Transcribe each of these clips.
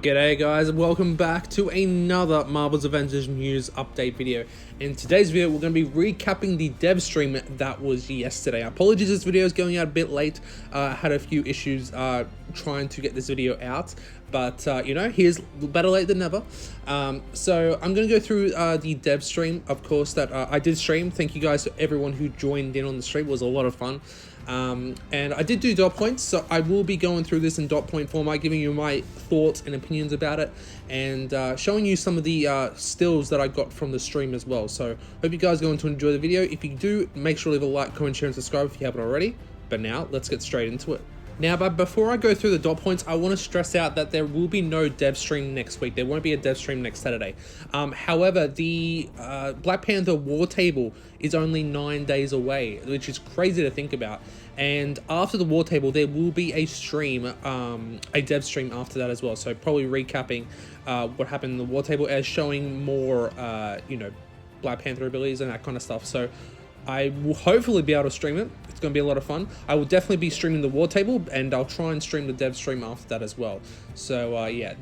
G'day guys, and welcome back to another Marvel's Avengers news update video. In today's video, we're going to be recapping the dev stream that was yesterday. Apologies, this video is going out a bit late. I had a few issues trying to get this video out, but you know, here's better late than never. So I'm going to go through the dev stream, of course, that I did stream. Thank you guys to everyone who joined in on the stream. It was a lot of fun. And I did do dot points, so I will be going through this in dot point format, giving you my thoughts and opinions about it, and showing you some of the stills that I got from the stream as well. So hope you guys are going to enjoy the video. If you do, make sure to leave a like, comment, share, and subscribe if you haven't already. But now let's get straight into it. Now, but before I go through the dot points, I want to stress out that there will be no dev stream next week. There won't be a dev stream next Saturday. However, the Black Panther War Table is only 9 days away, which is crazy to think about. And after the War Table, there will be a stream, a dev stream after that as well. So probably recapping what happened in the War Table, as showing more, you know, Black Panther abilities and that kind of stuff. So I will hopefully be able to stream it. It's going to be a lot of fun. I will definitely be streaming the War Table, and I'll try and stream the dev stream after that as well. So yeah,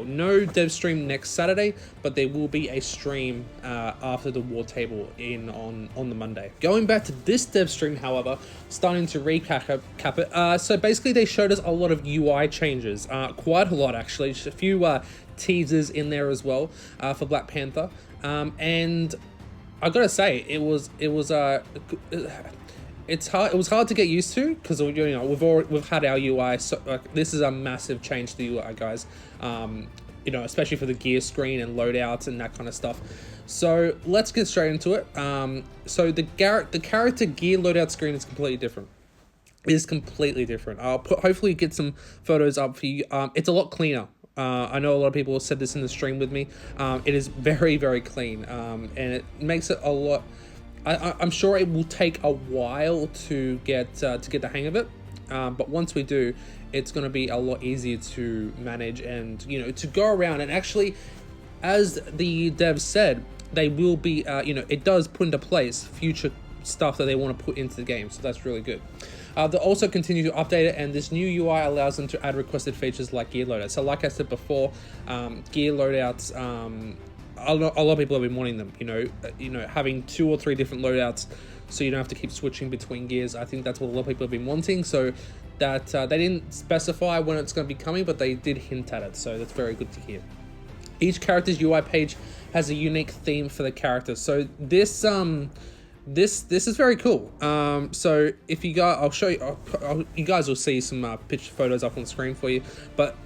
no dev stream next Saturday, but there will be a stream after the War Table on the Monday. Going back to this dev stream, however, starting to recap it. So basically, they showed us a lot of UI changes, quite a lot actually. Just a few teasers in there as well for Black Panther, and I gotta say, it was hard to get used to, because you know we've had our UI. So this is a massive change to the UI, guys. You know, especially for the gear screen and loadouts and that kind of stuff. So let's get straight into it. So the character gear loadout screen is completely different. It is completely different. I'll hopefully get some photos up for you. It's a lot cleaner. I know a lot of people have said this in the stream with me. It is very, very clean, and it makes it a lot. I'm sure it will take a while to get the hang of it, but once we do, it's going to be a lot easier to manage and, you know, to go around. And actually, as the devs said, they will be, you know, it does put into place future stuff that they want to put into the game, so that's really good. They'll also continue to update it, and this new UI allows them to add requested features like gear loadouts. So like I said before, gear loadouts, a lot of people have been wanting them, you know, having 2 or 3 different loadouts, so you don't have to keep switching between gears. I think that's what a lot of people have been wanting, so that they didn't specify when it's going to be coming, but they did hint at it, so that's very good to hear. Each character's UI page has a unique theme for the character, so this is very cool. So if you guys, I'll show you, you guys will see some picture photos up on the screen for you, but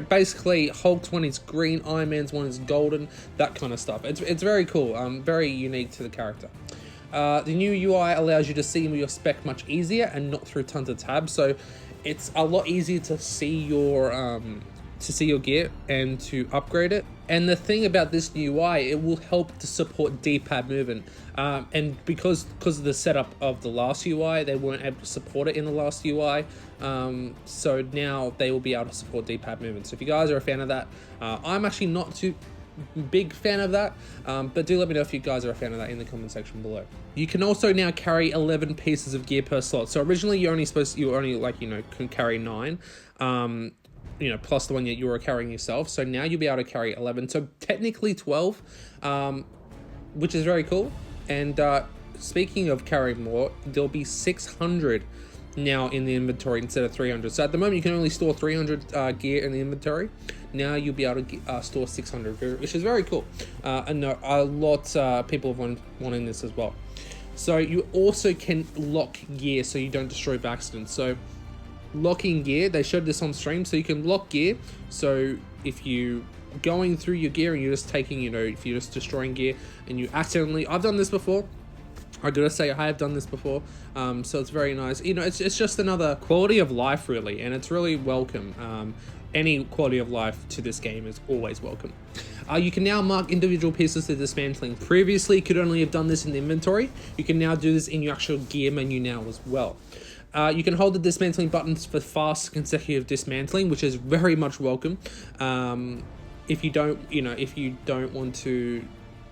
basically Hulk's one is green, Iron Man's one is golden, that kind of stuff. It's very cool, very unique to the character. The new UI allows you to see your spec much easier and not through tons of tabs, so it's a lot easier to see your gear and to upgrade it. And the thing about this new UI, it will help to support D-pad movement, and because of the setup of the last UI, they weren't able to support it in the last UI, so now they will be able to support D-pad movement. So if you guys are a fan of that, I'm actually not too big fan of that, but do let me know if you guys are a fan of that in the comment section below. You can also now carry 11 pieces of gear per slot. So originally you only like, you know, can carry 9, you know, plus the one that you were carrying yourself. So now you'll be able to carry 11, so technically 12, which is very cool. And speaking of carrying more, there'll be 600 now in the inventory instead of 300. So at the moment you can only store 300 gear in the inventory. Now you'll be able to store 600, which is very cool. And a lot people have wanting this as well. So you also can lock gear so you don't destroy by accident. So locking gear, they showed this on stream, so you can lock gear. So if you going through your gear and you're just taking, you know, if you're just destroying gear and you accidentally, I've done this before, I gotta say I have done this before, so it's very nice. You know, it's just another quality of life really, and it's really welcome. Any quality of life to this game is always welcome. You can now mark individual pieces to dismantling. Previously, you could only have done this in the inventory. You can now do this in your actual gear menu now as well. You can hold the dismantling buttons for fast consecutive dismantling, which is very much welcome. If you don't want to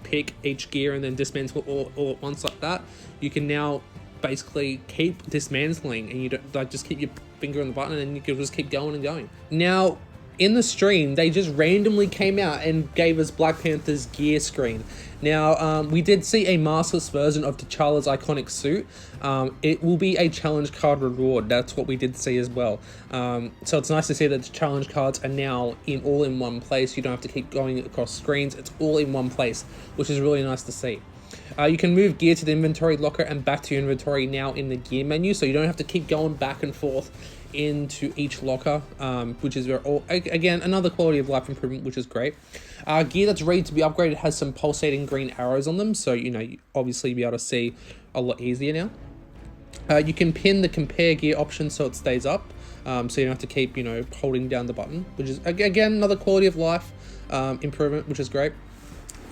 pick each gear and then dismantle all at once like that, you can now basically keep dismantling, and you don't, like, just keep your finger on the button and you can just keep going and going. Now, in the stream, they just randomly came out and gave us Black Panther's gear screen. Now, we did see a maskless version of T'Challa's iconic suit. It will be a challenge card reward. That's what we did see as well. So it's nice to see that the challenge cards are now all in one place. You don't have to keep going across screens. It's all in one place, which is really nice to see. You can move gear to the inventory locker and back to your inventory now in the gear menu, so you don't have to keep going back and forth into each locker, which is again another quality of life improvement, which is great. Gear that's ready to be upgraded has some pulsating green arrows on them, so you obviously be able to see a lot easier now. You can pin the compare gear option so it stays up, so you don't have to keep holding down the button, which is again another quality of life improvement, which is great.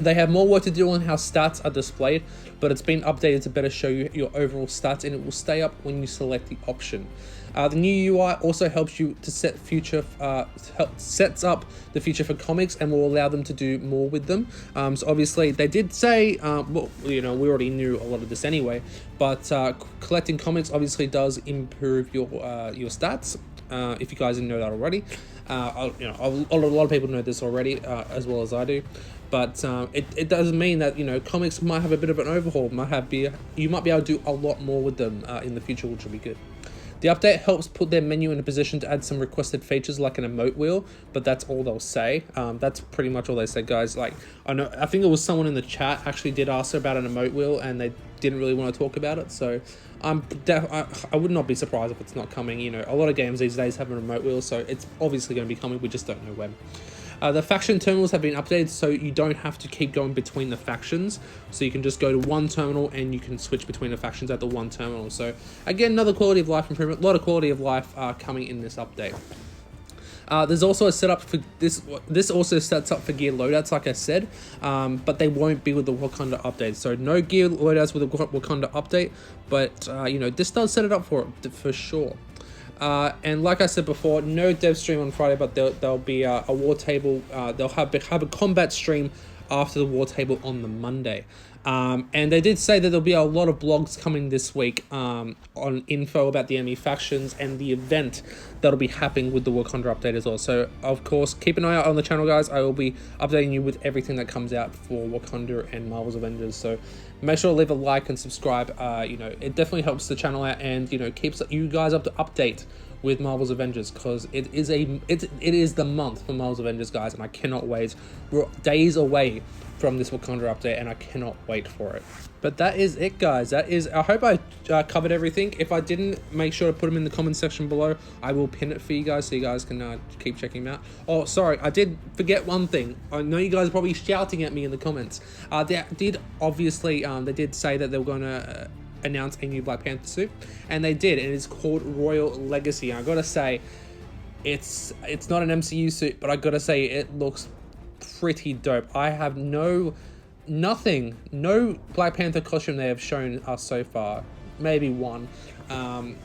They have more work to do on how stats are displayed, but it's been updated to better show you your overall stats, and it will stay up when you select the option. The new UI also helps you to sets up the future for comics and will allow them to do more with them. So obviously they did say, well, we already knew a lot of this anyway, but collecting comics obviously does improve your stats. If you guys didn't know that already, a lot of people know this already, as well as I do. But it does mean that comics might have a bit of an overhaul. You might be able to do a lot more with them in the future, which will be good. The update helps put their menu in a position to add some requested features like an emote wheel, but that's all they'll say. That's pretty much all they said, guys. Like, I think it was someone in the chat actually did ask about an emote wheel, and they didn't really want to talk about it. So I would not be surprised if it's not coming. A lot of games these days have an emote wheel, so it's obviously going to be coming. We just don't know when. The faction terminals have been updated, so you don't have to keep going between the factions. So you can just go to one terminal and you can switch between the factions at the one terminal. So again, another quality of life improvement. A lot of quality of life coming in this update. There's also a setup for this. This also sets up for gear loadouts, like I said, but they won't be with the Wakanda update. So no gear loadouts with the Wakanda update, but this does set it up for sure. And like I said before, no dev stream on Friday, but there'll be a war table. They'll have a combat stream after the war table on the Monday. And they did say that there'll be a lot of blogs coming this week on info about the enemy factions and the event that'll be happening with the Wakanda update as well. So, of course, keep an eye out on the channel, guys. I will be updating you with everything that comes out for Wakanda and Marvel's Avengers. So make sure to leave a like and subscribe. It definitely helps the channel out and, keeps you guys up to update with Marvel's Avengers, because it is the month for Marvel's Avengers, guys, and I cannot wait. We're days away from this Wakanda update, and I cannot wait for it. But that is it, guys. I hope I covered everything. If I didn't, make sure to put them in the comment section below. I will pin it for you guys so you guys can keep checking them out. Oh, sorry, I did forget one thing. I know you guys are probably shouting at me in the comments. They did say that they were going to announce a new Black Panther suit, and they did, and it's called Royal Legacy. And I gotta say, it's not an MCU suit, but I gotta say it looks pretty dope. I have no Black Panther costume they have shown us so far. Maybe one. I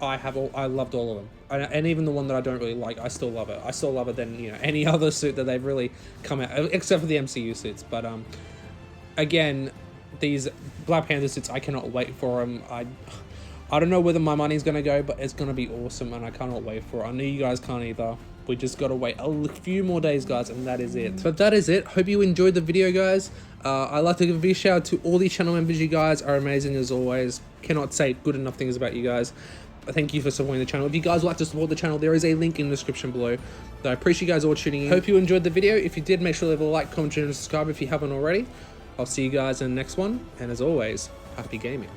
loved all of them, and even the one that I don't really like, I still love it. I still love it than any other suit that they've really come out, except for the MCU suits. But again, these Black Panther suits, I cannot wait for them. I don't know whether my money's going to go, but it's going to be awesome, and I cannot wait for it. I know you guys can't either. We just got to wait a few more days, guys, and that is it. But that is it. Hope you enjoyed the video, guys. I'd like to give a big shout out to all these channel members. You guys are amazing as always. Cannot say good enough things about you guys. Thank you for supporting the channel. If you guys would like to support the channel, there is a link in the description below. So I appreciate you guys all tuning in. Hope you enjoyed the video. If you did, make sure to leave a like, comment, and subscribe if you haven't already. I'll see you guys in the next one, and as always, happy gaming.